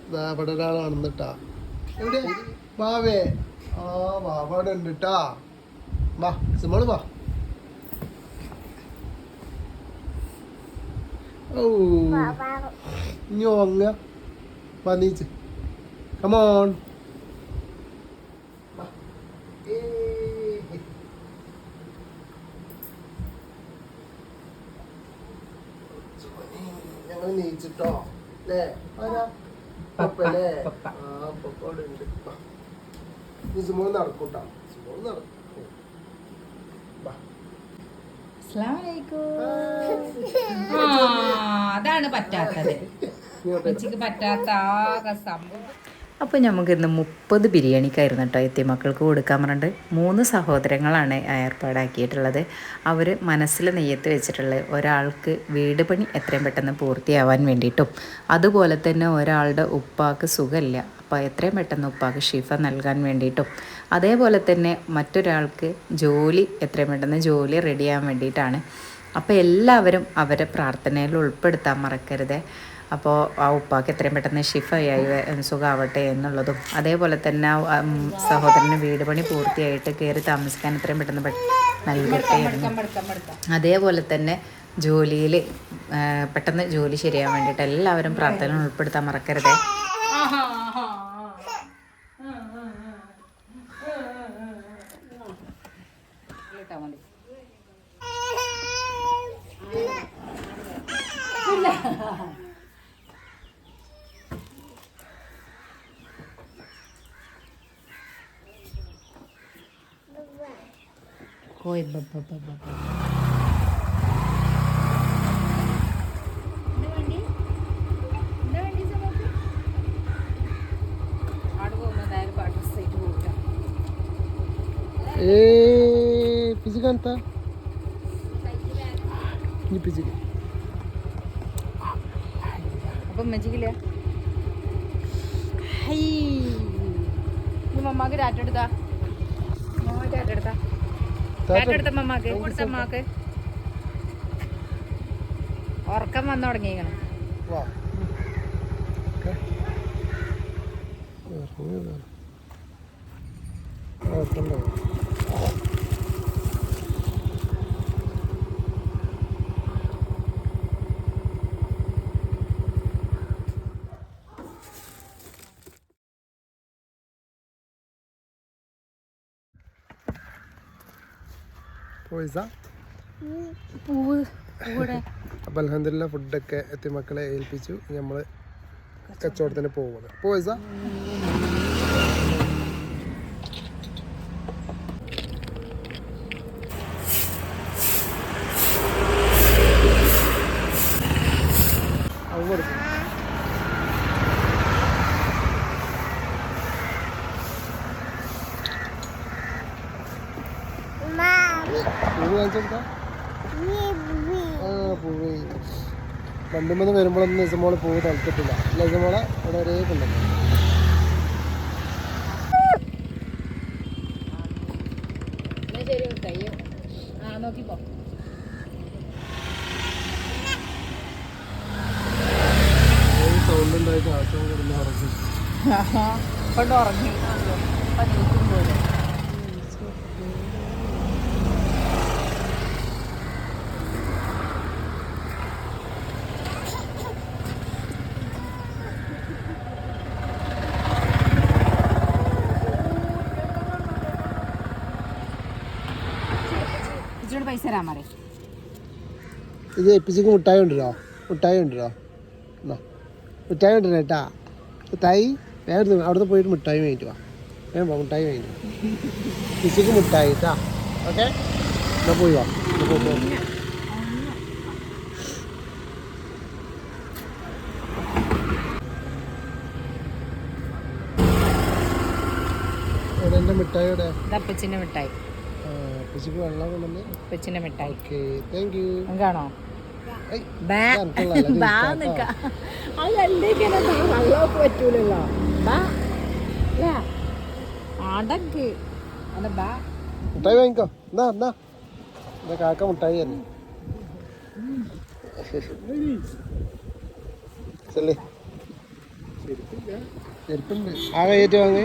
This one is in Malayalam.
ഇവിടെ ഒരാൾ നടന്നിട്ടാ. എവിടെ വാവേ? ആ വാവ അവിടെ ഉണ്ട് കേട്ടാ. വാ സിമോള് വാ. ഓ ഞോങ്ങ വന്നീച്ച്. കമോൺ. ഞങ്ങൾ നീച്ചിട്ടോ അല്ലേ? പപ്പല്ലേ? ആ പപ്പ അവിടെ ഉണ്ട്. സിമോള് നടക്കൂട്ടാ. സിമോള് നടക്കും. അതാണ് പറ്റാത്തത്. പറ്റാത്ത സംഭവം. അപ്പോൾ നമുക്കിന്ന് 30 ബിരിയാണിക്കായിരുന്നു കേട്ടോ എത്തി മക്കൾക്ക് കൊടുക്കാൻ പറഞ്ഞിട്ട്. 3 സഹോദരങ്ങളാണ് ഏർപ്പാടാക്കിയിട്ടുള്ളത്. അവർ മനസ്സിൽ നെയ്യത്ത് വെച്ചിട്ടുള്ളത് ഒരാൾക്ക് വീട് പണി എത്രയും പെട്ടെന്ന് പൂർത്തിയാവാൻ വേണ്ടിയിട്ടും, അതുപോലെ തന്നെ ഒരാളുടെ ഉപ്പാക്ക് സുഖമില്ല, അപ്പോൾ എത്രയും പെട്ടെന്ന് ഉപ്പാക്ക് ഷിഫ നൽകാൻ വേണ്ടിയിട്ടും, അതേപോലെ തന്നെ മറ്റൊരാൾക്ക് ജോലി എത്രയും പെട്ടെന്ന് ജോലി റെഡിയാകാൻ വേണ്ടിയിട്ടാണ്. അപ്പോൾ എല്ലാവരും അവരെ പ്രാർത്ഥനയിൽ ഉൾപ്പെടുത്താൻ മറക്കരുത്. അപ്പോൾ ആ ഉപ്പാക്ക് എത്രയും പെട്ടെന്ന് ഷിഫയായി സുഖമാവട്ടെ എന്നുള്ളതും, അതേപോലെ തന്നെ സഹോദരന് വീട് പണി പൂർത്തിയായിട്ട് കയറി താമസിക്കാൻ എത്രയും പെട്ടെന്ന് നൽകട്ടെ. അതേപോലെ തന്നെ ജോലിയിൽ പെട്ടെന്ന് ജോലി ശരിയാവാൻ വേണ്ടിയിട്ട് എല്ലാവരും പ്രാർത്ഥന ഉൾപ്പെടുത്താൻ മറക്കരുത്. Oi, പിസിക്കാന്താ ഇനി പിസിക്ക്. അപ്പം മജിക്കില്ല. മമ്മാക്ക് ടാറ്റെടുത്താ, ടാറ്റെടുത്താ, ടാറ്റെടുത്ത മമ്മാക്ക് കൊടുത്ത അമ്മാക്ക്. ഉറക്കം വന്നു തുടങ്ങിയേക്കണം. അപ്പം അൽഹംദുലില്ലാ ഫുഡൊക്കെ എത്തി മക്കളെ ഏൽപ്പിച്ചു. നമ്മൾ കച്ചവടത്തിന് പോകുന്നത് പോയിസ. വണ്ടിമെന്ന് വരുമ്പോഴൊന്നും ഇസമോള് പൂവ് തളിച്ചിട്ടില്ല. അല്ല ഇസമോളെ ഇവിടെ ഒരേ കൊണ്ടല്ലോ. സൗണ്ട് ഉണ്ടായിട്ട് ആശം കിടന്ന് ഉറങ്ങി. പൈസ തരാൻ പറ. ഇത് എപ്പിച്ചിക്ക് മുട്ടായി ഉണ്ടല്ലോ, മുട്ടായി ഉണ്ടല്ലോ, മിഠായി ഉണ്ടല്ലോ കേട്ടാ. മിഠായി വേറെ അവിടുന്ന് പോയിട്ട് മിഠായി വാങ്ങിട്ട് വാ. വേഗം മിഠായി വാങ്ങിട്ട് പിച്ചിക്ക് മിഠായി കേട്ടാ. ഓക്കെ എന്നാ പോയി വാ. എന്റെ മിഠായി ഇവിടെ അപ്പച്ചിന്റെ മിഠായി. അപ്പച്ചിക്ക് വെള്ളം കൊണ്ടുവന്ന് അപ്പച്ചിന്റെ മിഠായി. Okay thank you. കാണോ പറ്റൂലല്ലോ. അടക്ക് മുട്ടായി വാങ്ങിക്കോ. എന്നാ എന്നാ എന്റെ കാക്ക മുട്ടായി തന്നെ. ചെല്ലേ ചെരുപ്പുണ്ട് ആ കയ്യേറ്റ് വാങ്ങ്